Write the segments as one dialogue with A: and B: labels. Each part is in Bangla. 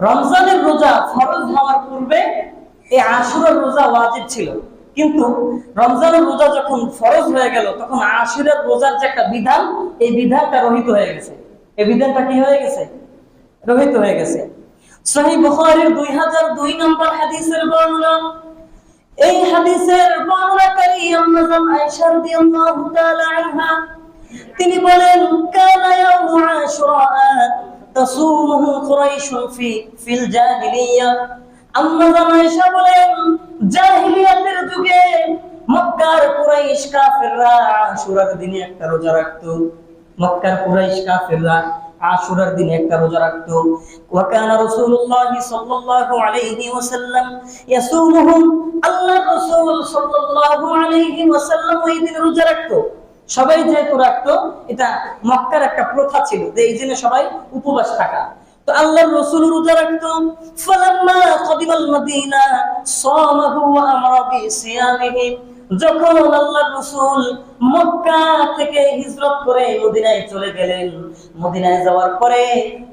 A: রমজানের রোজা ফরজ হওয়ার পূর্বে এই আশুরার রোজা ওয়াজিব ছিল, কিন্তু রমজানের রোজা যখন ফরজ হয়ে গেল তখন আশুরার রোজার যে একটা বিধান, এই বিধানটা রহিত হয়ে গেছে। এই বিধানটা কি হয়ে গেছে? রহিত হয়ে গেছে। সহিহ বুখারীর 2002 নম্বর হাদিসের বর্ণনা। এই হাদিসের বর্ণনাকারী আম্মা জান আয়েশা রাদিয়াল্লাহু তাআলা আনহা, তিনি বলেন, কানা ইয়াউমু আশুরা তাসুমুহু কুরাইশ ফিল জাহিলিয়া। আম্মা জান আয়েশা বলেন, জাহিলিয়াতের যুগে মক্কার কুরাইশ কাফেররা আশুরার দিনে একটা রোজা রাখতো। মক্কার কুরাইশ কাফেররা আশুরার দিনে একটা রোজা রাখতো। ওয়া কানা রাসূলুল্লাহ সাল্লাল্লাহু আলাইহি ওয়াসাল্লাম ইয়াসুমুহুম। আল্লাহর রাসূল সাল্লাল্লাহু আলাইহি ওয়াসাল্লাম ওই দিন রোজা রাখতো। সবাই যেহেতু রাখতো, এটা মক্কার একটা প্রথা ছিল যে এই দিনে সবাই উপবাস থাকা। তো আল্লাহর রাসূল রোজা রাখতো। ফালাম্মা কাদিমাল মদিনা সামাহু ওয়া আমরা বিসিয়ামিহি। যখন আল্লাহর রাসূল মক্কা থেকে হিজরত করে মদিনায় চলে গেলেন, মদিনায় যাওয়ার পরে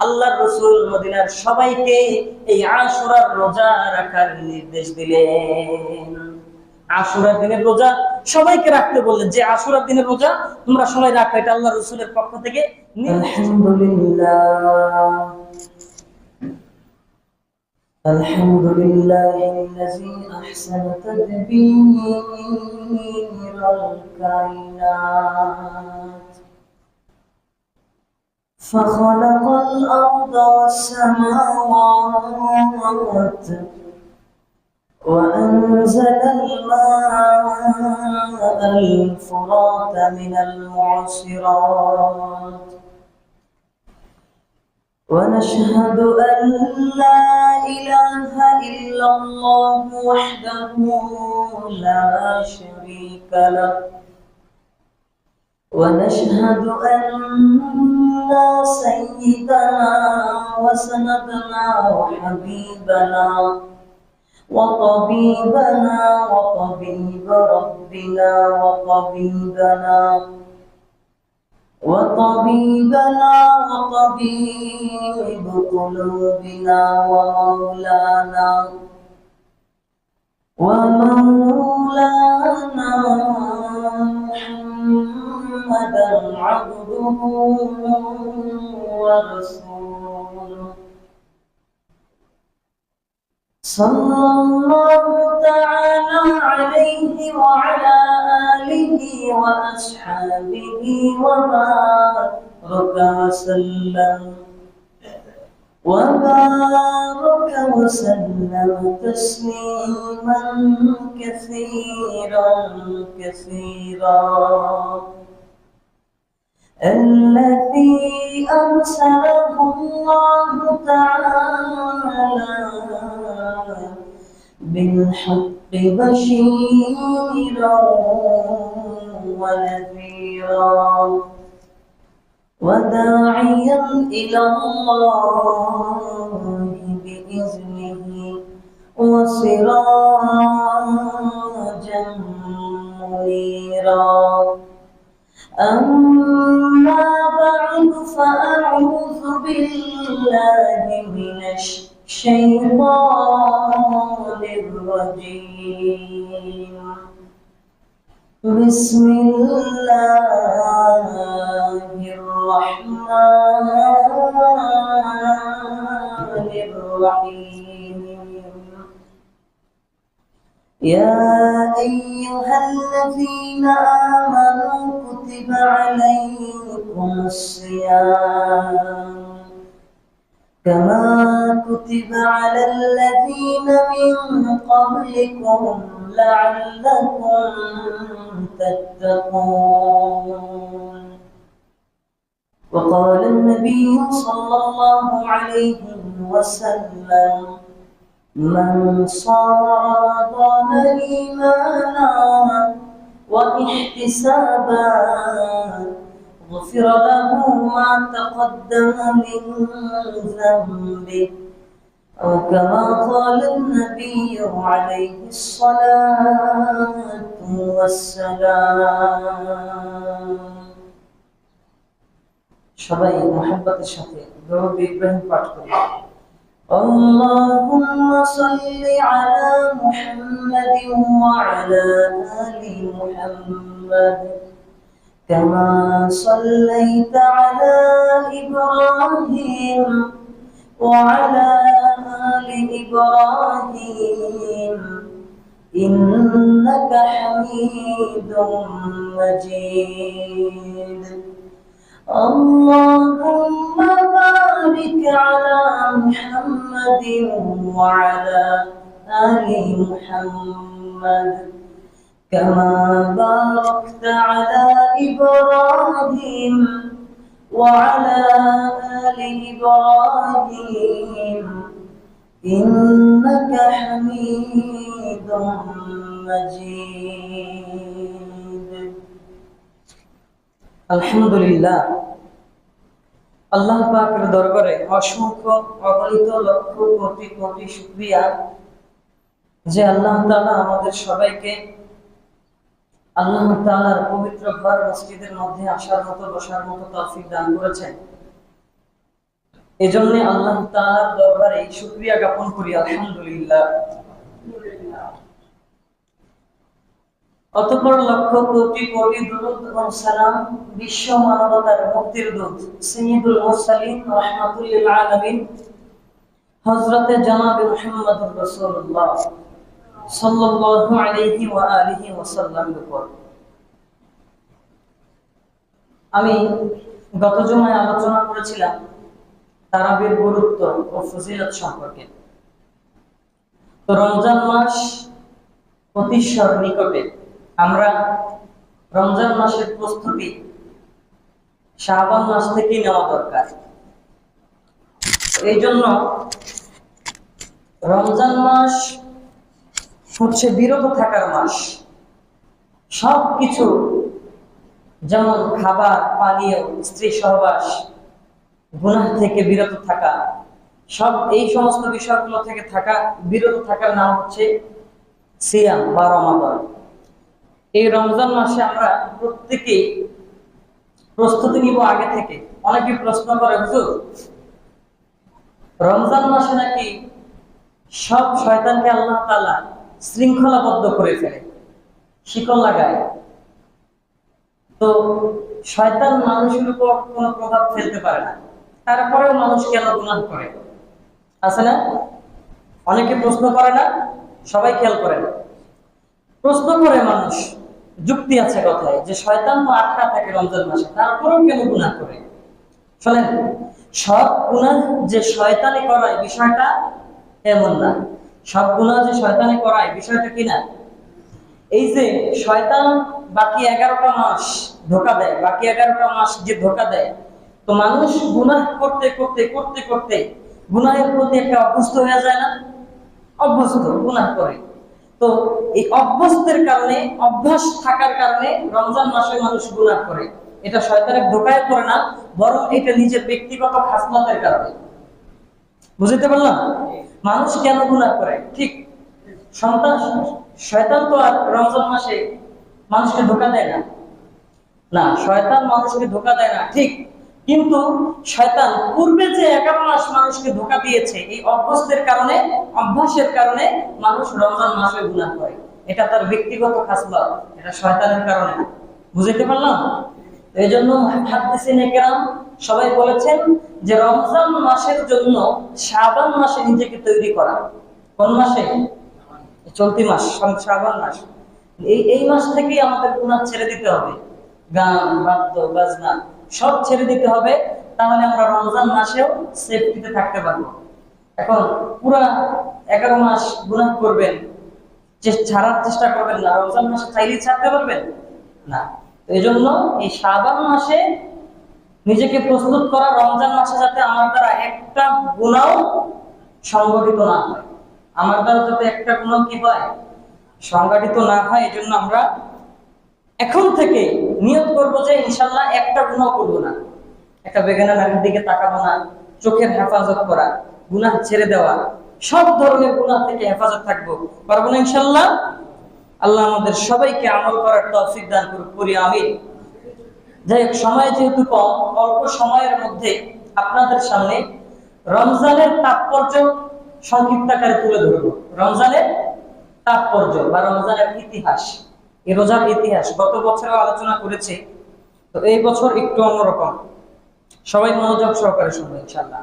A: আল্লাহর রাসূল মদিনার সবাইকে এই আশুরার রোজা রাখার নির্দেশ দিলেন। আশুরার দিনের রোজা সবাইকে রাখতে বললেন, যে আশুরার দিনের রোজা তোমরা সবাই রাখো, এটা আল্লাহর রাসূলের পক্ষ থেকে নির্দেশ। আলহামদুলিল্লাহ الحمد لله الذي أحسن تدبير الكائنات فخلق الأرض والسماوات وأنزل الماء الفرات من المعصرات ونشهد أن لا إله إلا الله وحده لا شريك له ونشهد أن سيدنا وسندنا وحبيبنا وطبيبنا وطبيب ربنا وطبيب قلوبنا ومولانا محمدا عبده ورسوله صلى الله تعالى عليه وعلى آله وأصحابه وبارك وسلم تسليما كثيرا الذي أرسله الله تعالى بالحق بشيرا ونذيرا وداعيا إلى الله بإذنه وسراجا منيرا. أما بعد فأعوذ بالله من الشيطان الرجيم. بسم الله الرحمن الرحيم. يا أيها الذين آمنوا كتب عليكم الصيام كما كتب على الذين من قبلكم لعلكم تتقون. وقال النبي صلى الله عليه وسلم من صام رمضان إيمانا واحتسابا غفر له ما تقدم من ذنبه أو كما قال النبي عليه الصلاة والسلام. সবাই মোহাব্বতের সাথে দরুদ ইব্রাহিম পাঠ করি। اللهم صل على محمد وعلى آل محمد كما صليت على إبراهيم وعلى آل إبراهيم إنك حميد مجيد اللهم بارك على محمد وعلى آل محمد كما باركت على إبراهيم وعلى آل إبراهيم إنك حميد مجيد আলহামদুলিল্লাহ, আল্লাহ পাকের দরবারে অসংখ্য অগণিত লক্ষ কোটি কোটি শুকরিয়া যে আল্লাহ তাআলা আমাদের সবাইকে আল্লাহ তাআলার পবিত্র ঘর মসজিদের মধ্যে আসার মতো বসার মতো তৌফিক দান করেছেন। এজন্য আল্লাহ তাআলার দরবারে শুকরিয়া জ্ঞাপন করি আলহামদুলিল্লাহ। অতঃপর লক্ষ কোটি কোটি দুরূদ ও সালাম বিশ্ব মানবতার মুক্তির দূত সাইয়্যিদুল মুরসালিন রাহমাতুল লিল আলামিন হযরতে জনাবে মুহাম্মদুর রাসূলুল্লাহ সাল্লাল্লাহু আলাইহি ওয়া আলিহি ওয়াসাল্লামের উপর। আমি গত জুমায় আলোচনা করেছিলাম তারাবির গুরুত্ব ও ফজিলত সম্পর্কে। তো রমজান মাস অতিশয় নিকটে, আমরা রমজান মাসের প্রস্তুতি শাবান মাস থেকেই নেওয়া দরকার। এই জন্য রমজান মাস হচ্ছে বিরত থাকার মাস। সব কিছু যেমন খাবার, পানীয়, স্ত্রী সহবাস, গুনাহ থেকে বিরত থাকা, সব এই সমস্ত বিষয়গুলো থেকে বিরত থাকার নাম হচ্ছে সিয়াম বা রমাদান। এই রমজান মাসে আমরা প্রত্যেকেই প্রস্তুতি নিব আগে থেকে। অনেকে প্রশ্ন করে, হুজুর রমজান মাসে নাকি সব শয়তানকে আল্লাহ তাআলা শৃঙ্খলাবদ্ধ করে ফেলে, শিকল লাগায়, তো শয়তান মানুষের উপর কোনো প্রভাব ফেলতে পারে না, তারপরেও মানুষ কেন গুনাহ করে? আছে না? অনেকে প্রশ্ন করে না, সবাই খেয়াল করে না, প্রশ্ন করে মানুষ। যুক্তি আছে কথায় যে শয়তান তো আটকা থাকে রমজান মাসে, তারপরেও কেন গুনাহ করে? শোনেন, সব গুনাহ যে শয়তানে করায় বিষয়টা এমন না। সব গুনাহ যে শয়তানে করায় বিষয়টা কি না? এই যে শয়তান বাকি 11টা মাস ধোঁকা দেয়, বাকি 11টা মাস যে ধোঁকা দেয়, তো মানুষ গুনাহ করতে করতে করতে করতে গুনাহের প্রতি একটা অভ্যস্ত হয়ে যায় না? অভ্যস্ত, গুনাহ করে। তো এই অভ্যস্তের কারণে, অভ্যাস থাকার কারণে রমজান মাসে মানুষ গুনাহ করে। এটা শয়তানের ধোঁকায় পড়ে না, বরং এটা নিজের ব্যক্তিগত খাসলতের কারণে। বুঝতে পারলাম মানুষ কেন গুনাহ করে? ঠিক শয়তান তো আর রমজান মাসে মানুষকে ধোঁকা দেয় না, না, শয়তান মানুষকে ধোঁকা দেয় না ঠিক, কিন্তু শয়তান পূর্বে যে 11 মাস মানুষকে ধোঁকা দিয়েছে, এই অভ্যাসের কারণে মানুষ রমজান মাসে গুনাহ করে। এটা তার ব্যক্তিগত খাসলত, এটা শয়তানের কারণে না। বুঝতে পারলাম? এই জন্য মুহাদ্দিসিনে কেরাম সবাই বলেছেন যে রমজান মাসের জন্য শাবান মাসে নিজেকে তৈরি করা। কোন মাসে? চলতি মাস, শাবান মাস। এই মাস থেকেই আমাদের গুনাহ ছেড়ে দিতে হবে, গান, বাদ্য, বাজনা সব ছেড়ে দিতে হবে, তাহলে আমরা রমজান মাসেও সেফটিতে থাকতে পারবো। এখন পুরা 11 মাস গুনাহ করবেন, ছাড়ার চেষ্টা করবেন না, রমজান মাসে চাইলেই ছাড়তে পারবেন না। এই জন্য এই শাবান মাসে নিজেকে প্রস্তুত করা, রমজান মাসে যাতে আমার দ্বারা একটা গুনাহ সংগঠিত না হয়, আমার দ্বারা যাতে একটা গুনাহ কি হয়, সংগঠিত না হয়। এই জন্য আমরা এখন থেকে নিয়ত করবো যে ইনশাল্লাহ একটা গুনাহ করবো না, একটা বেগানা নারীর দিকে তাকাবো না, চোখের হেফাজত করা, গুনাহ ছেড়ে দেওয়া, সব ধরনের গুনাহ থেকে হেফাজত থাকবো। পারবো না ইনশাল্লাহ? আল্লাহ আমাদের সবাইকে আমল করার তৌফিক দান করুক, করি আমিন। যাই হোক, সময় যেহেতু কম, অল্প সময়ের মধ্যে আপনাদের সামনে রমজানের তাৎপর্য সংক্ষিপ্ত আকারে তুলে ধরবো। রমজানের তাৎপর্য বা রমজানের ইতিহাস, এই রোজার ইতিহাস গত বছরও আলোচনা করেছি, তো এই বছর একটু অন্যরকম। সবাই মনোযোগ সহকারে শুনবে ইনশাআল্লাহ।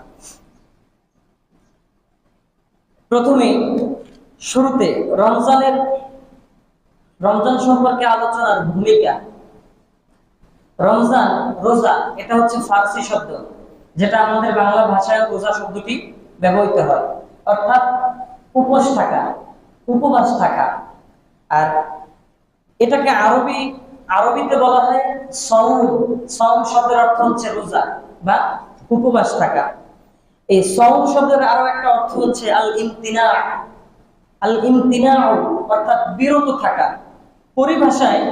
A: প্রথমে শুরুতে রমজান সম্পর্কে আলোচনার ভূমিকা। রমজান, রোজা, এটা হচ্ছে ফার্সি শব্দ, যেটা আমাদের বাংলা ভাষায় রোজা শব্দটি ব্যবহৃত হয়, অর্থাৎ উপোস থাকা, উপবাস থাকা। আর এটাকে আরবিতে বলা হয় সাওম। সাওম শব্দের অর্থ হচ্ছে রোজা বা উপবাস থাকা। এই সাওম শব্দের আরো একটা অর্থ হচ্ছে আল ইমতিনা। আল ইমতিনা অর্থাৎ বিরত থাকা। পরিভাষায়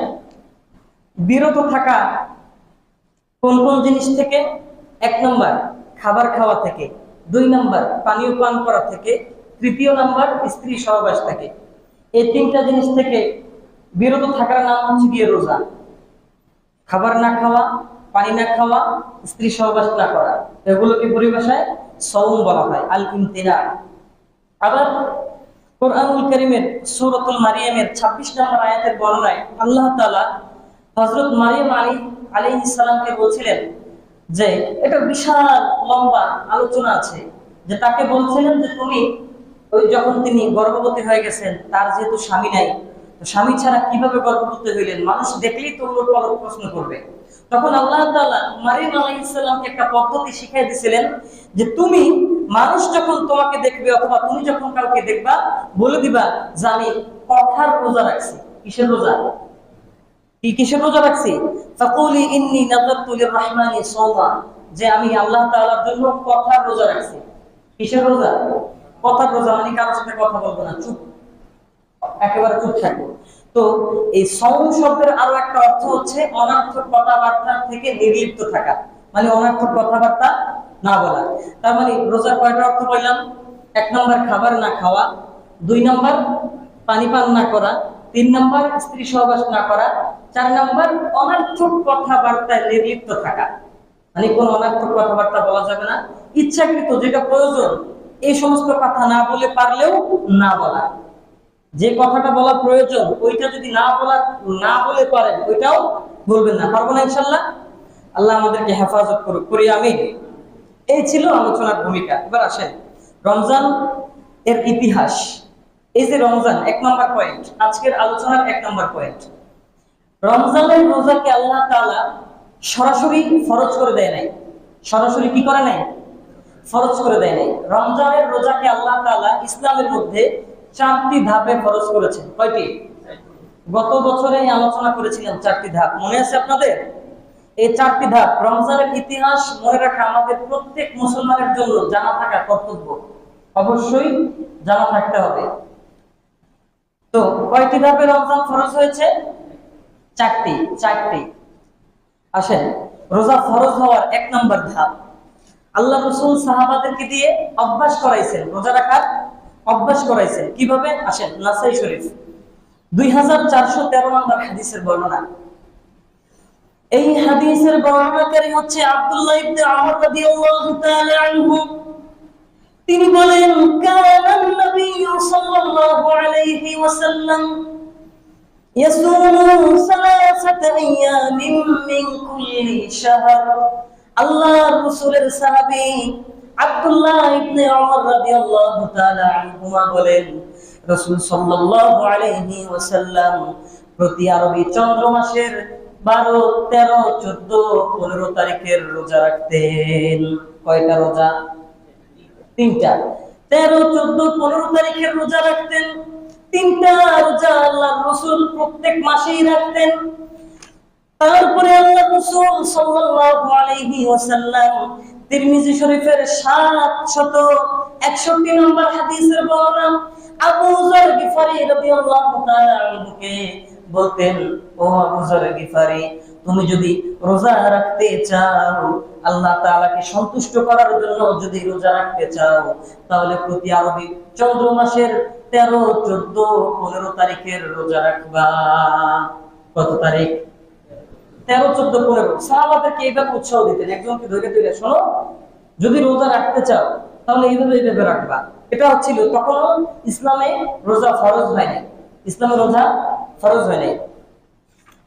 A: বিরত থাকা কোন কোন জিনিস থেকে? 1 নম্বর খাবার খাওয়া থেকে, 2 নম্বর পানীয় পান করা থেকে, 3 নম্বর স্ত্রী সহবাস থেকে। এই 3টা জিনিস থেকে বিরত থাকার নাম হচ্ছে গিয়ে রোজা। খাবার না খাওয়া, পানি না খাওয়া, স্ত্রী সহবাস না করা, এগুলোকে পরিভাষায় সাওম বলা হয়, আল ইমতিনা। আবার কোরআনুল কারীমের সূরাতুল মারিয়ামের 26 নম্বর আয়াতের বর্ণনায় আল্লাহ তাআলা হযরত মারিয়াম আলাইহিস সালামকে বলছিলেন যে, এটা বিশাল লম্বা আলোচনা আছে, যে তাকে বলছিলেন যে তুমি যখন তিনি গর্ভবতী হয়ে গেছেন, তার যেহেতু স্বামী নাই, তো স্বামী ছাড়া কিভাবে গর্ভবতী হইলেন, মানুষ দেখলেই তো উলটপালট প্রশ্ন করবে। তখন আল্লাহ তাআলা মারিয়াম আলাইহিস সালামকে একটা পদ্ধতি শিখিয়ে দিয়েছিলেন যে তুমি মানুষ যখন তোমাকে দেখবে অথবা তুমি যখন কাউকে দেখবা, বলে দিবা যে আমি কথার রোজা রাখছি। কিসের রোজা? কিসের রোজা রাখছি? ফাকুলি ইন্নী নাযারতু লিররহমানি সাওমা, যে আমি আল্লাহ তাআলার জন্য কথার রোজা রাখছি। কিসের রোজা? কথার রোজা, মানে কারোর সাথে কথা বলবো না, চুপ, একেবারে চুপ থাকবো। তো এই সাওম শব্দের আরো একটা অর্থ হচ্ছে অনর্থক কথাবার্তা থেকে নির্লিপ্ত থাকা, মানে অনর্থক কথাবার্তা না বলা। তার মানে রোজার কয়টা অর্থ বললাম? 1 নম্বর খাবার না খাওয়া, 2 নম্বর পানি পান না করা, 3 নম্বর স্ত্রী সহবাস না করা, 4 নম্বর অনর্থক কথাবার্তায় নির্লিপ্ত থাকা, মানে কোনো অনর্থক কথাবার্তা বলা যাবে না। ইচ্ছাকৃত যেটা প্রয়োজন এই সমস্ত কথা না বলে পারলেও না বলা। যে কথাটা বলা প্রয়োজন ওইটা যদি না বলে পারেন, ওইটাও বলবেন না। পারবো না ইনশাআল্লাহ? আল্লাহ আমাদেরকে হেফাজত করুক, করি আমিন। এই ছিল আলোচনার ভূমিকা। এবার আসেন রমজান এর ইতিহাস। এই যে রমজান, 1 নম্বর পয়েন্ট, আজকের আলোচনার 1 নম্বর পয়েন্ট। রমজানের রোজাকে আল্লাহ তাআলা সরাসরি ফরজ করে দেয় নাই। সরাসরি কি করে নাই? ফরজ করে দেয় নাই। রমজানের রোজাকে আল্লাহ তাআলা ইসলামের মধ্যে 4টি ধাপে ফরজ করেছেন। কয়টি? গত বছরে আলোচনা করেছিলাম 4টি ধাপ, মনে আছে আপনাদের? এই 4টি ধাপ রমজানের ইতিহাস মনে রাখা আমাদের প্রত্যেক মুসলমানের জন্য জানা থাকা কর্তব্য, অবশ্যই জানা থাকতে হবে। তো কয়টি ধাপে রমজান ফরজ হয়েছে? 4টি। আসেন, রোজা ফরজ হওয়ার 1 নম্বর ধাপ, আল্লাহ রাসূল সাহাবাদেরকে দিয়ে অভ্যাস করাইছেন, রোজা রাখার অভ্যাস করাইছেন। কিভাবে? আসেন, নাসাই শরীফ 2413 নম্বর হাদিসের বর্ণনা। এই হাদিসের বর্ণনাকারী হচ্ছে আব্দুল্লাহ ইবনে আমর রাদিয়াল্লাহু তাআলা আনহু। তিনি বলেন, কানান নবী সাল্লাল্লাহু আলাইহি ওয়াসাল্লাম ইয়াসুমু সালাসাতা আইয়ামিন মিন কুল্লি শাহর। আল্লাহর রাসূলের সাহাবী আব্দুল্লাহ ইবনে আমর রাদিয়াল্লাহু তাআলা আনহুমা বলেন, রাসূল সাল্লাল্লাহু আলাইহি ওয়াসাল্লাম প্রতি আরবি চন্দ্র মাসের 12, 13, 14, 15 তারিখের রোজা রাখতেন। কয়টা রোজা? 3টা। 13, 14, 15 তারিখের রোজা রাখতেন। 3টা রোজা আল্লাহর রাসূল প্রত্যেক মাসেই রাখতেন। তারপরে আল্লাহর রাসূল সাল্লাল্লাহু আলাইহি ওয়াসাল্লাম তিরমিজি শরীফের 761 নম্বর হাদিসের বর্ণনা আবু যর গিফারি রাদিয়াল্লাহু তাআলা আনহুকে বলতেন, ও আবু যর গিফারি, তুমি যদি রোজা রাখতে চাও, আল্লাহ তাআলাকে সন্তুষ্ট করার জন্য যদি রোজা রাখতে চাও, তাহলে প্রতি আরবি চন্দ্র মাসের 13, 14, 15 তারিখের রোজা রাখবা। কত তারিখ? 13, 14, 15। সাহাবাদেরকে এইভাবে উৎসাহ দিতেন, একজনকে ধরে ধরে, শোনো, যদি রোজা রাখতে চাও তাহলে এইভাবে রাখবা। এটা হচ্ছিল তখন ইসলামে রোজা ফরজ হয় নাই, ইসলামে রোজা ফরজ হয় নাই।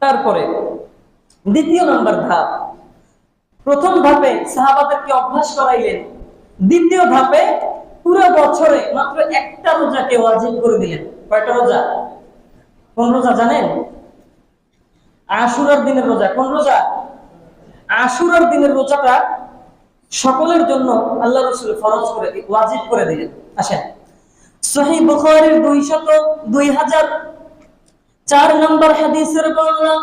A: তারপরে দ্বিতীয় নম্বর ধাপ, প্রথম ধাপে সাহাবাদেরকে অভ্যাস করাইলেন, দ্বিতীয় ধাপে পুরো বছরে মাত্র একটা রোজাকে ওয়াজিব করে দিলেন। কয়টা রোজা? কোন রোজা জানেন? আশুরার দিনের রোজা। কোন রোজা? আশুরার দিনের রোজাটা সকলের জন্য আল্লাহ রাসূল ফরজ করে ওয়াজিব করে দিলেন। আসেন সহিহ বুখারীর 2004 নম্বর হাদিসের বর্ণনা।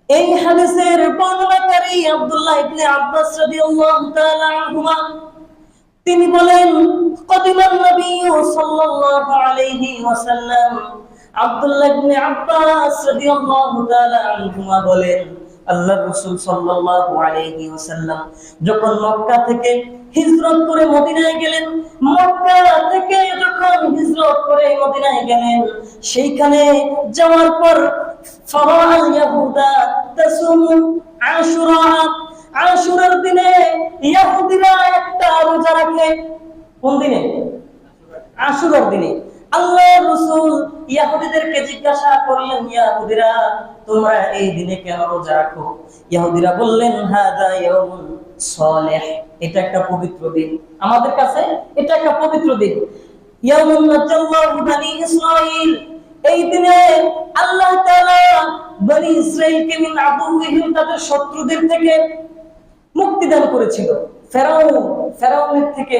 A: এই হাদিসের বর্ণনাকারী আব্দুল্লাহ ইবনে আব্বাস রাদিয়াল্লাহু তাআলা আনহুমা, তিনি বলেন কদিমান নবী সাল্লাল্লাহু আলাইহি ওয়াসাল্লাম। আব্দুল্লাহ ইবনে আব্বাস রাদিয়াল্লাহু তাআলা আনহুমা বলেন আল্লাহর রাসূল সাল্লাল্লাহু আলাইহি ওয়াসাল্লাম যখন মক্কা থেকে হিজরত করে মদিনায় গেলেন, মক্কা থেকে যখন হিজরত করে মদিনায় গেলেন, সেইখানে যাওয়ার পর ফারাআল ইয়াহুদা তাসুমু আশুরা, আশুরার দিনে ইহুদিরা একটা রোজা রাখে। কোন দিনে? আশুরার দিনে। আল্লাহর রাসূল ইহুদিদেরকে জিজ্ঞাসা করলেন, ইহুদিরা তোমরা এই দিনে কেন রোজা রাখো? ইহুদিরা বললেন হাদা ইয়াউমুন সালিহ, এটা একটা পবিত্র দিন, আমাদের কাছে এটা একটা পবিত্র দিন। ইয়াউমুন নাজাল্লাহু বনি ইসরাঈল, এই দিনে আল্লাহ তাআলা বনি ইসরাঈলকে মিন আদুওয়িহিম, তাদের শত্রুদের থেকে মুক্তি দান করেছিল। ফেরাউনের থেকে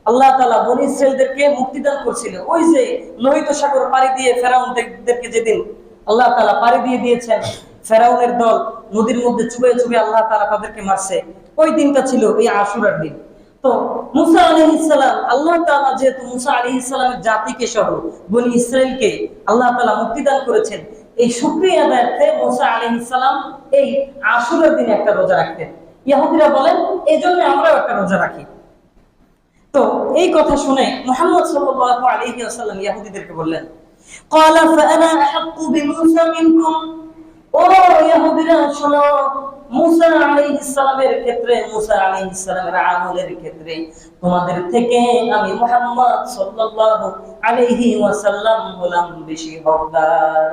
A: আল্লাহ তাআলা বনি ইসরাঈলদেরকে মুক্তি দান করেছিল। ওই যে লোহিত সাগর পাড়ি দিয়ে ফেরাউনদেরকে যেদিন আল্লাহ তাআলা পাড়ি দিয়ে দিয়েছেন, ফেরাউনের দল নদীর মধ্যে চুবে চুবে আল্লাহ তাআলা তাদেরকে মারছে, ওই দিনটা ছিল এই আশুরার দিন। তো মুসা আলাইহিস সালাম, আল্লাহ তাআলা যেহেতু মুসা আলাইহিস সালামের জাতিকে সহ বনি ইসরাঈলকে আল্লাহ তাআলা মুক্তি দান করেছেন, এই শুকরিয়া আদায়ার্থে মুসা আলাইহিস সালাম এই আশুরার দিনে একটা রোজা রাখতেন। ইহুদিরা বলেন এইজন্য আমরাও একটা রোজা রাখি। তো এই কথা শুনে মুহাম্মদ সাল্লাল্লাহু আলাইহি ওয়াসাল্লাম ইহুদিদেরকে বললেন, ক্বালা ফাআনা আহাক্কু বিমূসা মিনকুম, ও ইহুদিরা শোনো, মুসা আলাইহিস সালামের ক্ষেত্রে, মুসা আলাইহিস সালামের আমলের ক্ষেত্রে তোমাদের থেকে আমি মুহাম্মদ সাল্লাল্লাহু আলাইহি ওয়াসাল্লাম হলাম বেশি হকদার।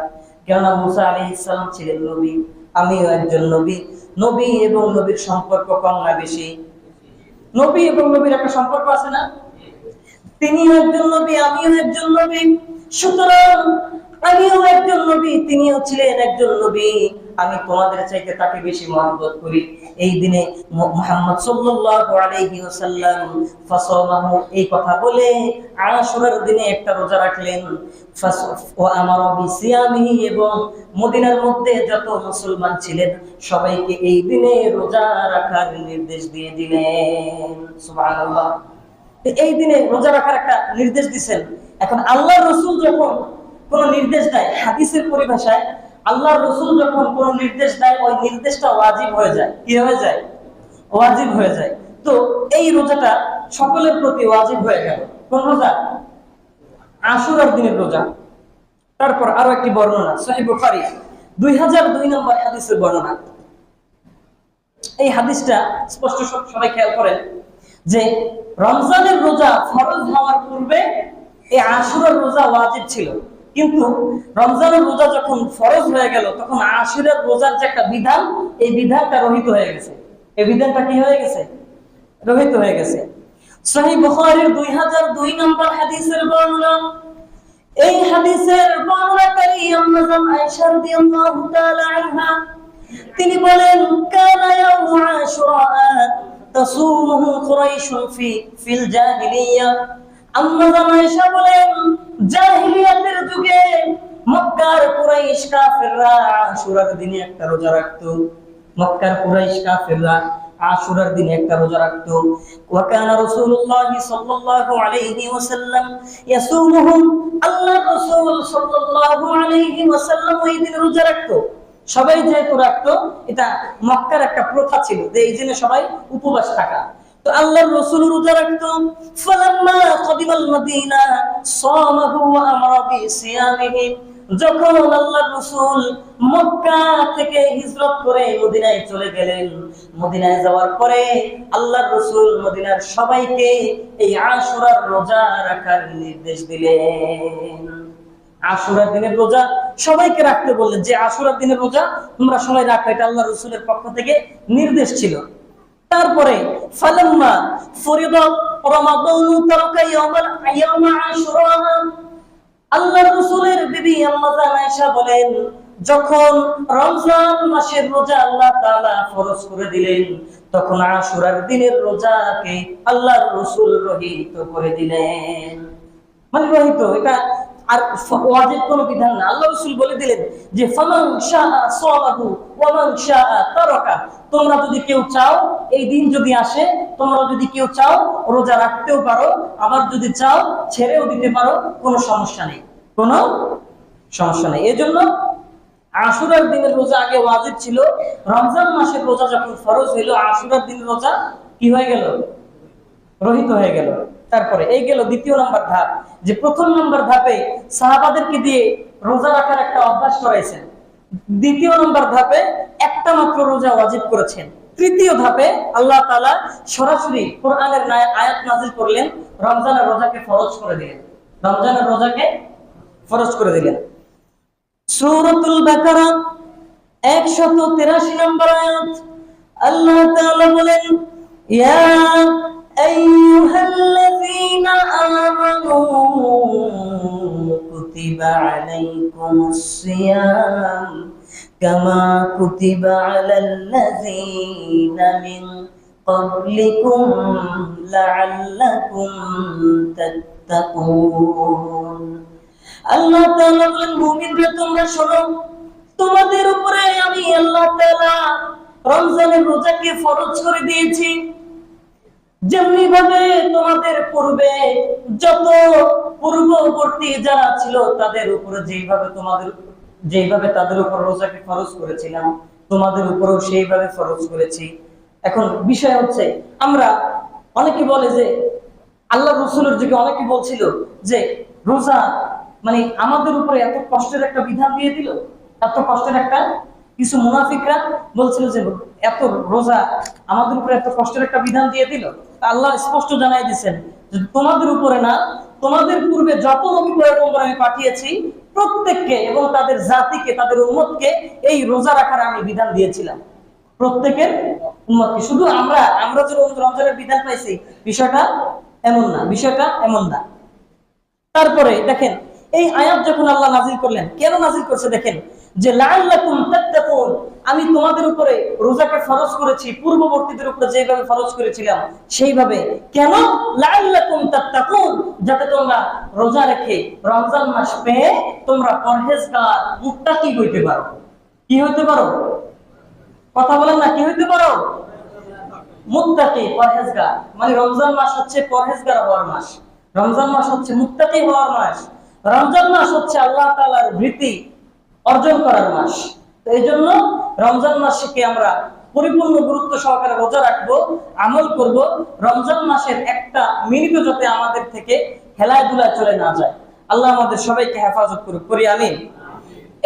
A: কেননা মুসা আলাইহিস সালাম ছিলেন নবী, আমিও একজন নবী। নবী এবং নবীর সম্পর্ক কম না বেশি? নবী এবং নবীর একটা সম্পর্ক আছে না? তিনিও একজন নবী, আমিও একজন নবী, সুতরাং আমিও একজন নবী, তিনিও ছিলেন একজন নবী। আমি তোমাদের চাইতে তাকে বেশি মহব্বত করি। এই দিনে মুহাম্মদ সাল্লাল্লাহু আলাইহি ওয়াসাল্লাম ফাসামাহু, এই কথা বলে আশুরার দিনে একটা রোজা রাখলেন। ওয়া আমারা বিসিয়ামিহি, এবং মদিনার মধ্যে যত মুসলমান ছিলেন সবাইকে এই দিনে রোজা রাখার নির্দেশ দিয়ে দিলেন। সুবহানাল্লাহ। এই দিনে রোজা রাখার একটা নির্দেশ দিয়েছেন। এখন আল্লাহর রাসূল যখন কোন নির্দেশ দেয়, হাদিসের পরিভাষায় আল্লাহর রাসূল যখন কোন নির্দেশ দেয়, ওই নির্দেশটা ওয়াজিব হয়ে যায়। কি হয়ে যায়? ওয়াজিব হয়ে যায়। তো এই রোজাটা সকলের প্রতি ওয়াজিব হয়ে গেল। কোন রোজা? আশুরার দিনের রোজা। তারপর আরো একটি বর্ণনা, সহিহ বুখারী 2002 নম্বর হাদিসের বর্ণনা। এই হাদিসটা স্পষ্ট সবাই খেয়াল করেন যে রমজানের রোজা ফরজ হওয়ার পূর্বে এই আশুরার রোজা ওয়াজিব ছিল, কিন্তু রমজানের রোজা যখন ফরজ হয়ে গেল তখন আশুরার রোজার যে একটা বিধান, এই বিধানটা রহিত হয়ে গেছে। এই বিধানটা কি হয়ে গেছে? রহিত হয়ে গেছে। সহিহ বুখারীর 2002 নম্বর হাদিসের বর্ণনা। এই হাদিসের বর্ণনাকারী আম্মা আয়েশা রাদিয়াল্লাহু তাআলা আনহা, তিনি বলেন কানা ইয়াউমু আশুরা তাসুমুহু কুরাইশ ফিল জাহিলিয়া। আম্মা আয়েশা বলেন জাহিলিয়াতের যুগে মক্কার কুরাইশ কাফেররা আশুরার দিনে একটা রোজা রাখতো। মক্কার কুরাইশ কাফেররা আশুরার দিনে একটা রোজা রাখতো। ওয়া কানা রাসূলুল্লাহ সাল্লাল্লাহু আলাইহি ওয়াসাল্লাম ইয়াসুমুহুম, আল্লাহর রাসূল সাল্লাল্লাহু আলাইহি ওয়াসাল্লাম ওই দিন রোজা রাখতো। সবাই যেহেতু রাখতো, এটা মক্কার একটা প্রথা ছিল যে এই দিনে সবাই উপবাস থাকা। তো আল্লাহর রাসূল রোজা রাখতো। ফালাম্মা কদিমাল মদিনা সামাহু ওয়া আমারা বিসিয়ামিহি, যখন আল্লাহর রাসূল মক্কা থেকে হিজরত করে মদিনায় চলে গেলেন, মদিনায় যাওয়ার পরে আল্লাহর রাসূল মদিনার সবাইকে এই আশুরার রোজা রাখার নির্দেশ দিলেন। আশুরার দিনের রোজা সবাইকে রাখতে বললেন, যে আশুরার দিনের রোজা তোমরা সবাই রাখো, এটা আল্লাহর রাসূলের পক্ষ থেকে নির্দেশ ছিল। তারপরে ফালাম্মা ফরিদা রমাদানু তারাকা ইয়াওমা আশুরা, আল্লাহর রাসূলের বিবি আম্মা জান আয়েশা বলেন, যখন রমজান মাসের রোজা আল্লাহ তাআলা ফরজ করে দিলেন, তখন আশুরার দিনের রোজাকে আল্লাহর রাসূল রহিত করে দিলেন। মানে রহিত, এটা আর ওয়াজিব কোনো বিধান না। আল্লাহ রাসূল বলে দিলেন যে ফামান শাআ সামাহু ওয়া মান শাআ তারাকা, তোমরা যদি কেউ চাও এই দিন যদি আসে, তোমরা যদি কেউ চাও রোজা রাখতেও পারো, আবার যদি চাও ছেড়েও দিতে পারো, কোনো সমস্যা নেই, কোনো সমস্যা নেই। এজন্য আশুরার দিনের রোজা আগে ওয়াজিব ছিল, রমজান মাসের রোজা যখন ফরজ হইল, আশুরার দিনের রোজা কি হয়ে গেল? রহিত হয়ে গেল। তারপরে এই গেল দ্বিতীয় নাম্বার ধাপ, যে প্রথম নাম্বার ধাপে সাহাবাদেরকে দিয়ে রোজা রাখার একটা অভ্যাস করাইছেন, দ্বিতীয় নাম্বার ধাপে একটা মাত্র রোজা ওয়াজিব করেছেন, তৃতীয় ধাপে আল্লাহ তাআলা সরাসরি কোরআনের আয়াত নাযিল করলেন, রমজানের রোজাকে ফরজ করে দিলেন, রমজানের রোজাকে ফরজ করে দিলেন। সূরাতুল বাকারা 183 নম্বর আয়াত, আল্লাহ তাআলা বলেন, ইয়া আইয়ুহাল্লাযীনা আমানু কুতিবা আলাইকুমুস সিয়াম কামা কুতিবা আলাল্লাযীনা মিন ক্বাবলিকুম লাআল্লাকুম তাত্তাকুন। আল্লাহ তাআলা বলেন, মুমিনরা তোমরা শোনো, তোমাদের উপরে আমি আল্লাহ তাআলা রমজানের রোজাকে ফরজ করে দিয়েছি, যেমনি ভাবে তোমাদের পূর্বে যত পূর্ববর্তী যারা ছিল তাদের উপরে যেইভাবে তাদের উপর রোজাকে ফরজ করেছিলাম, তোমাদের উপরেও সেইভাবে ফরজ করেছি। এখন বিষয় হচ্ছে, আমরা অনেকে বলে যে আল্লাহ রাসূলের যুগে অনেকে বলছিল যে রোজা মানে আমাদের উপরে এত কষ্টের একটা বিধান দিয়ে দিল, এত কষ্টের একটা, কিছু মুনাফিকরা বলছিল যে এত রোজা আমাদের উপরে এত কষ্টের একটা বিধান দিয়ে দিল। আল্লাহ স্পষ্ট জানাই দিয়েছেন যে তোমাদের উপরে না, তোমাদের পূর্বে যত নবী পয়গম্বর আমি পাঠিয়েছি প্রত্যেককে এবং তাদের জাতিকে, তাদের উম্মতকে এই রোজা রাখার আমি বিধান দিয়েছিলাম, প্রত্যেকের উম্মতকে। শুধু আমরা যে রমজানের বিধান পাইছি বিষয়টা এমন না, বিষয়টা এমন না। তারপরে দেখেন এই আয়াত যখন আল্লাহ নাযিল করলেন, কেন নাযিল করছে দেখেন, যে লাআল্লাকুম তাত্তাকুন, আমি তোমাদের উপরে রোজাকে ফরজ করেছি পূর্ববর্তীদের উপরে যেভাবে ফরজ করেছিলাম সেইভাবে। কেন? লাআল্লাকুম তাত্তাকুন, যাতে তোমরা রোজা রেখে রমজান মাস পেয়ে তোমরা পরহেজগার মুত্তাকি হইতে পারো। কি হইতে পারো? কথা বলেন না, কি হইতে পারো? মুত্তাকি, পরহেজগার। মানে রমজান মাস হচ্ছে পরহেজগার হওয়ার মাস, রমজান মাস হচ্ছে মুত্তাকি হওয়ার মাস, রমজান মাস হচ্ছে আল্লাহ তাআলার ভীতি অর্জন করার মাস। তো এই জন্য রমজান মাসকে আমরা পরিপূর্ণ গুরুত্ব সহকারে রোজা রাখবো, আমল করব, রমজান মাসের একটা মিনিটও যাতে আমাদের থেকে হেলায় দুলায় চলে না যায়। আল্লাহ আমাদের সবাইকে হেফাজত করুক, করি আমিন।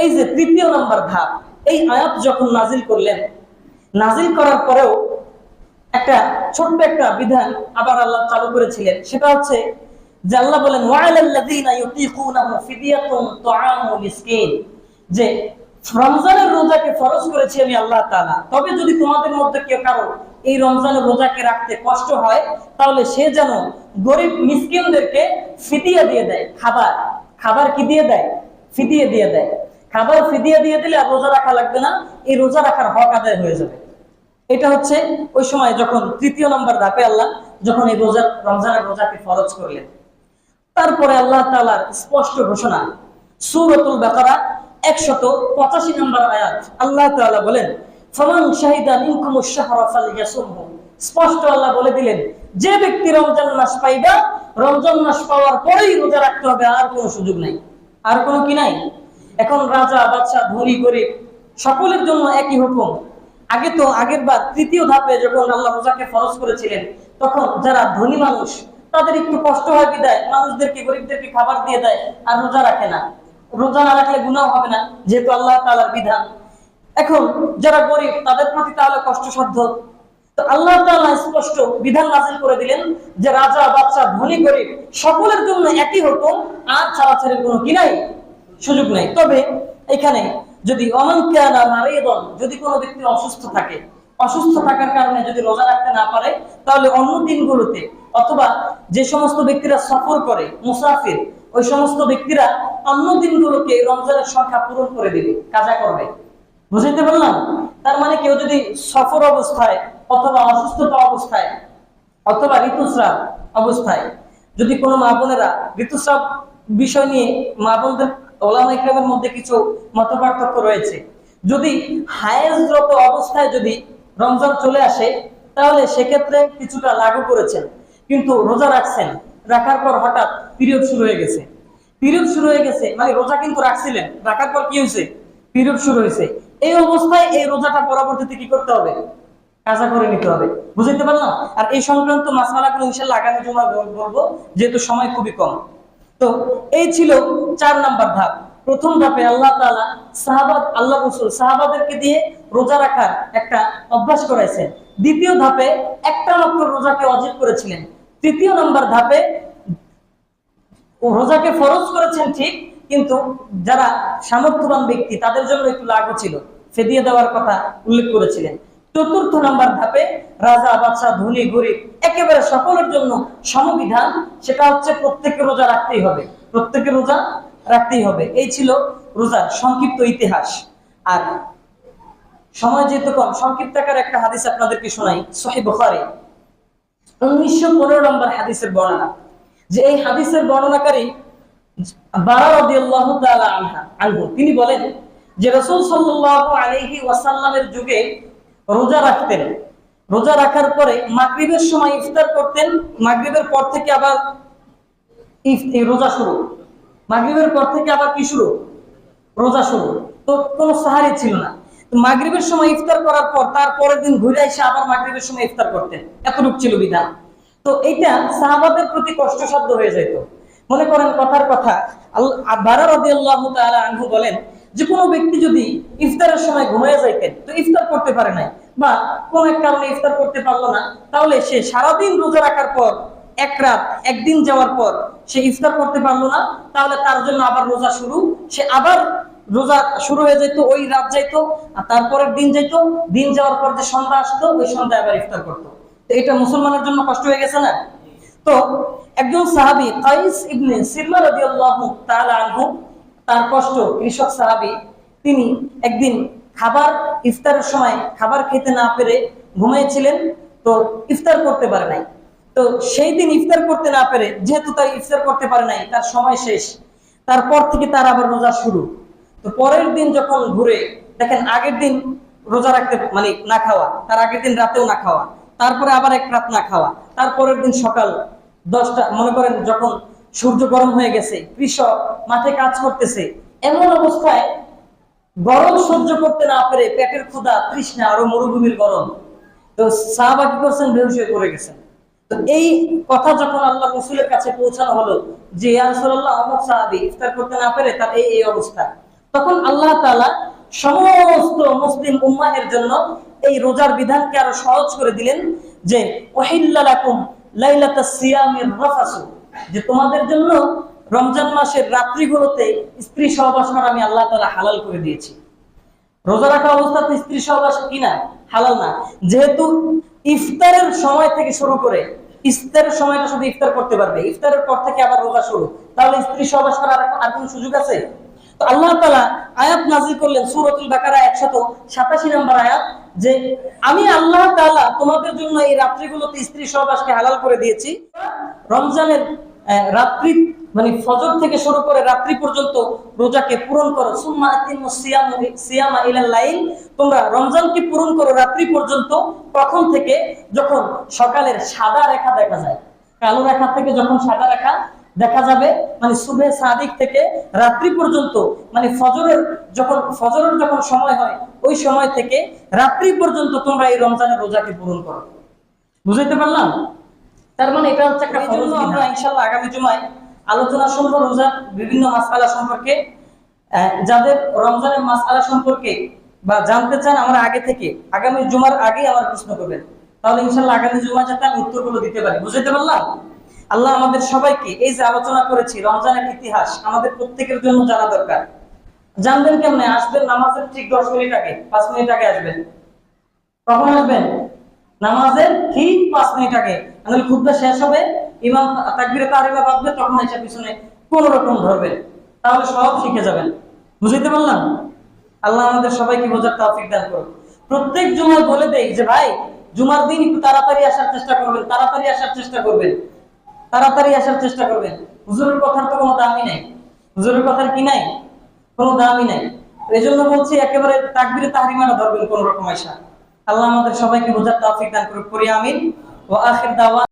A: এই যে তৃতীয় নাম্বার ধাপ, এই আয়াত যখন নাজিল করলেন, নাজিল করার পরেও একটা ছোট্ট একটা বিধান আবার আল্লাহ চালু করেছিলেন, সেটা হচ্ছে যে আল্লাহ বলেন, ওয়ালাল্লাযীনা ইউতিকুনাহু ফিদিয়াতুন তুআমু মিসকিন, যে রমজানের রোজাকে ফরজ করেছি আমি আল্লাহ তাআলা, তবে যদি তোমাদের মধ্যে কেউ কারো এই রমজানের রোজাকে রাখতে কষ্ট হয়, তাহলে সে যেন গরিব মিসকিনদেরকে ফিদিয়া দিয়ে দেয়, খাবার কি দিয়ে দেয়? ফিদিয়া দিয়ে দেয়। খাবার ফিদিয়া দিয়ে দিলে আর রোজা রাখা লাগবে না, এই রোজা রাখার হক আদায় হয়ে যাবে। এটা হচ্ছে ওই সময় যখন তৃতীয় নম্বর ধাপে আল্লাহ যখন এই রমজানের রোজাকে ফরজ করলেন। তারপরে আল্লাহ তাআলার স্পষ্ট ঘোষণা, সূরাতুল বাকারা 185 নম্বর আয়াত, আল্লাহ তাআলা বলেন, ফামান শাহিদা মিনকুমুশ শাহরা ফালইয়াসুমহু, স্পষ্ট আল্লাহ বলে দিলেন, যে ব্যক্তি রমজান মাস পাইবা, রমজান মাস পাওয়ার পরেই রোজা রাখতে হবে, আর কোনো সুযোগ নাই, আর কোনো কি নাই। এখন রাজা বাদশা ধনী গরিব সকলের জন্য একই হুকুম। আগের বার তৃতীয় ধাপে যখন আল্লাহ রোজাকে ফরজ করেছিলেন, তখন যারা ধনী মানুষ তাদের একটু কষ্ট হয় বিদায় মানুষদেরকে, গরিবদেরকে খাবার দিয়ে দেয় আর রোজা রাখে না। রোজা না রাখলে গুনাহ হবে না, যেহেতু আল্লাহ তাআলার বিধান। এখন যারা গরিব তাদের প্রতি তাহলে কষ্টসাধ্য, তো আল্লাহ তাআলা স্পষ্ট বিধান নাযিল করে দিলেন যে রাজা বাদশা ধনী গরিব সকলের জন্য একই হুকুম, আর ছাড়াছাড়ির কোনো কি নাই, সুযোগ নাই। তবে এখানে যদি অমান কানা মারিদান, যদি কোনো ব্যক্তি অসুস্থ থাকে, অসুস্থ থাকার কারণে যদি রোজা রাখতে না পারে, তাহলে অন্য দিনগুলোতে অথবা যে সমস্ত ব্যক্তিরা সফর করে মুসাফির, ওই সমস্ত ব্যক্তিরা অন্য দিনগুলোকে রমজানের সংখ্যা পূরণ করে দিবে, কাজা করবে। বুঝাইতে পারলাম? তার মানে কেউ যদি সফর অবস্থায় অথবা অসুস্থতা অবস্থায় অথবা ঋতুস্রাব অবস্থায়, যদি কোনো মা বোনেরা ঋতুস্রাব বিষয় নিয়ে মা বোনদের ওলামা ইকরামের মধ্যে কিছু মতপার্থক্য রয়েছে, যদি হায়েজরত অবস্থায় যদি রমজান চলে আসে তাহলে সেক্ষেত্রে কিছুটা লাগু করেছেন, কিন্তু রোজা রাখছেন, রাখার পর হঠাৎ পিরিয়ড শুরু হয়ে গেছে, পিরিয়ড শুরু হয়ে গেছে মানে রোজা কিন্তু রাখছিলেন, রাখার পর কি হয়েছে, পিরিয়ড শুরু হয়েছে, এই অবস্থায় এই রোজাটা পরবর্তীতে কি করতে হবে, কাজা করে নিতে হবে। বুঝতে পারলাম? আর এই সংক্রান্ত মাসআলাগুলো ইনশাআল্লাহ আগামী জুমায় বলবো, যেহেতু সময় খুবই কম। তো এই ছিল 4 নাম্বার ধাপ। প্রথম ধাপে আল্লাহ তাআলা আল্লাহ রাসূল সাহাবাদেরকে দিয়ে রোজা রাখার একটা অভ্যাস করাইছেন। দ্বিতীয় ধাপে একটা মাত্র রোজাকে ওয়াজিব করেছিলেন। তৃতীয় নাম্বার ধাপে রোজাকে ফরজ করেছেন ঠিক, কিন্তু যারা সামর্থ্যবান ব্যক্তি তাদের জন্য একটু লাগু ছিল, ফিদিয়া দেওয়ার কথা উল্লেখ করেছিলেন। চতুর্থ নাম্বার ধাপে রাজা বাদশা ধনী গরিব একেবারে সকলের জন্য সমবিধান, সেটা হচ্ছে প্রত্যেককে রোজা রাখতেই হবে, প্রত্যেককে রোজা রাখতেই হবে। এই ছিল রোজার সংক্ষিপ্ত ইতিহাস। আর সময় যেহেতু কম, সংক্ষিপ্ত আকারে একটা হাদিস আপনাদেরকে শোনাই, সহিহ বুখারী 1915 নম্বর হাদিসের বর্ণনা, যে এই হাদিসের বর্ণনাকারী বারা রাদিয়াল্লাহু তাআলা আনহু, তিনি বলেন যে রাসূল সাল্লাল্লাহু আলাইহি ওয়াসাল্লামের যুগে রোজা রাখতেন, রোজা রাখার পরে মাগরিবের সময় ইফতার করতেন, মাগরিবের পর থেকে আবার রোজা শুরু, মাগরিবের পর থেকে আবার কি শুরু, রোজা শুরু। তো কোনো সাহারি ছিল না, মাগরিবের সময় ইফতার করার পর তার পরের দিন ঘুরে এসে আবার মাগরিবের সময় ইফতার করতেন, এতটুকু ছিল বিধান। তো এইটা সাহাবাদের প্রতি কষ্টসাধ্য হয়ে যেত। মনে করেন কথার কথা বারা রাদিয়াল্লাহু তাআলা আনহু বলেন যে কোনো ব্যক্তি যদি ইফতারের সময় ঘুমিয়ে যাইতেন, তো ইফতার করতে পারে নাই বা কোন এক কারণে ইফতার করতে পারলো না, তাহলে সে সারাদিন রোজা রাখার পর এক রাত একদিন যাওয়ার পর সে ইফতার করতে পারলো না, তাহলে তার জন্য আবার রোজা শুরু, সে আবার রোজা শুরু হয়ে যেত, ওই রাত যাইতো আর তারপরের দিন যাইতো, দিন যাওয়ার পর যে সন্ধ্যা আসতো ওই সন্ধ্যায় আবার ইফতার করতো। তো এটা মুসলমানের জন্য কষ্ট হয়ে গেছে না? তো একজন সাহাবী কাইস ইবনে সিরমা রাদিয়াল্লাহু তাআলা আনহু, তার কষ্ট, কৃষক সাহাবী, তিনি একদিন খাবার ইফতারের সময় খাবার খেতে না পেরে ঘুমিয়েছিলেন, তো ইফতার করতে পারে নাই। তো সেই দিন ইফতার করতে না পেরে, যেহেতু তার ইফতার করতে পারে নাই, তার সময় শেষ, তারপর থেকে তার আবার রোজা শুরু। তো পরের দিন যখন ঘুরে দেখেন আগের দিন রোজা রাখতে মানে না খাওয়া, তার আগের দিন রাতেও না খাওয়া, তারপরে আবার এক রাত না খাওয়া, তারপরের দিন সকাল 10টা, মনে করেন যখন সূর্য গরম হয়ে গেছে, কৃষক মাঠে কাজ করতেছে, এমন অবস্থায় গরম সহ্য করতে না পেরে পেটের ক্ষুধা, তৃষ্ণা, আরো মরুভূমির গরম, তো সাহাবা কি করছেন, বেহুশ হয়ে পড়ে গেছেন। তো এই কথা যখন আল্লাহ রাসূলের কাছে পৌঁছানো হলো যে ইয়া রাসূলুল্লাহ, অমুক সাহাবী ইফতার করতে না পেরে তার এই অবস্থা, তখন আল্লাহ তাআলা সমস্ত মুসলিম উম্মাহের জন্য এই রোজার বিধানকে আরো সহজ করে দিলেন, যে ওয়াহিল্লা লাকুম লাইলাতাস সিয়ামির রাফাসু, যে তোমাদের জন্য রমজান মাসের রাত্রিগুলোতে স্ত্রী সহবাস করা আমি আল্লাহ তাআলা হালাল করে দিয়েছি। রোজা রাখা অবস্থাতে স্ত্রী সহবাস কি না, হালাল না, যেহেতু ইফতারের সময় থেকে শুরু করে, ইফতারের সময়টা শুধু ইফতার করতে পারবে, ইফতারের পর থেকে আবার রোজা শুরু, তাহলে স্ত্রী সহবাস করার আর কোনো সুযোগ আছে? তো আল্লাহ তাআলা আয়াত নাযিল করলেন সূরাতুল বাকারা 187 নম্বর আয়াত, যে আমি আল্লাহ তাআলা তোমাদের জন্য এই রাত্রিগুলোতে স্ত্রী সহবাসকে হালাল করে দিয়েছি। রমজানের রাত্রি মানে ফজর থেকে শুরু করে রাত্রি পর্যন্ত রোজাকে পূরণ করো, সুম্মা আতিমুস সিয়ামা ইলাল লাইল, তোমরা রমজানকে পূরণ করো রাত্রি পর্যন্ত। কখন থেকে? যখন সকালের সাদা রেখা দেখা যায়, কালো রেখা থেকে যখন সাদা রেখা দেখা যাবে, মানে সুবহে সাদিক থেকে রাত্রি পর্যন্ত, মানে ফজরের যখন সময় হয় ওই সময় থেকে রাত্রি পর্যন্ত তোমরা এই রমজানের রোজাকে পূরণ করো। বুঝাইতে পারলাম? তার মানে এটা হচ্ছে একটা ফরজ। আমরা ইনশাআল্লাহ আগামী জুমায় আলোচনা শুনবো রোজার বিভিন্ন মাসআলা সম্পর্কে। যাদের রমজানের মাসআলা সম্পর্কে বা জানতে চান আমার আগে থেকে, আগামী জুমার আগে আমার প্রশ্ন করবেন, তাহলে ইনশাআল্লাহ আগামী জুমা যাতে আমি উত্তরগুলো দিতে পারি। বুঝতে পারলাম? আল্লাহ আমাদের সবাইকে, এই যে আলোচনা করেছি রমজানের ইতিহাস, আমাদের প্রত্যেকের জন্য জানা দরকার। জানবেন কেমনে? আসবেন নামাজের ঠিক 10 মিনিট আগে, 5 মিনিট আগে আসবেন। কখন আসবেন? নামাজের ঠিক 5 মিনিট আগে। তাহলে খুতবা শেষ হবে, ইমাম তাকবীরে তাহরিমা বাঁধবে, তখন এসে পিছনে কোন রকম ধরবেন, তাহলে সব শিখে যাবেন। বুঝতে পারলাম? আল্লাহ আমাদের সবাইকে বোঝার তৌফিক দান করুন। প্রত্যেক জুমায় বলে দেই যে ভাই, জুমার দিন একটু তাড়াতাড়ি আসার চেষ্টা করবেন, তাড়াতাড়ি আসার চেষ্টা করবেন, তাড়াতাড়ি আসার চেষ্টা করবেন। হুজুরের কথার তো কোনো দামই নাই। হুজুরের কথার কি নাই? কোনো দামই নাই। এই জন্য বলছি একেবারে তাকবীরে তাহরিমাটা ধরবেন কোন রকম আয়সা। আল্লাহ আমাদের সবাইকে বোঝার তৌফিক দান করুন। করি আমিন। ওয়া আখির দাওয়া।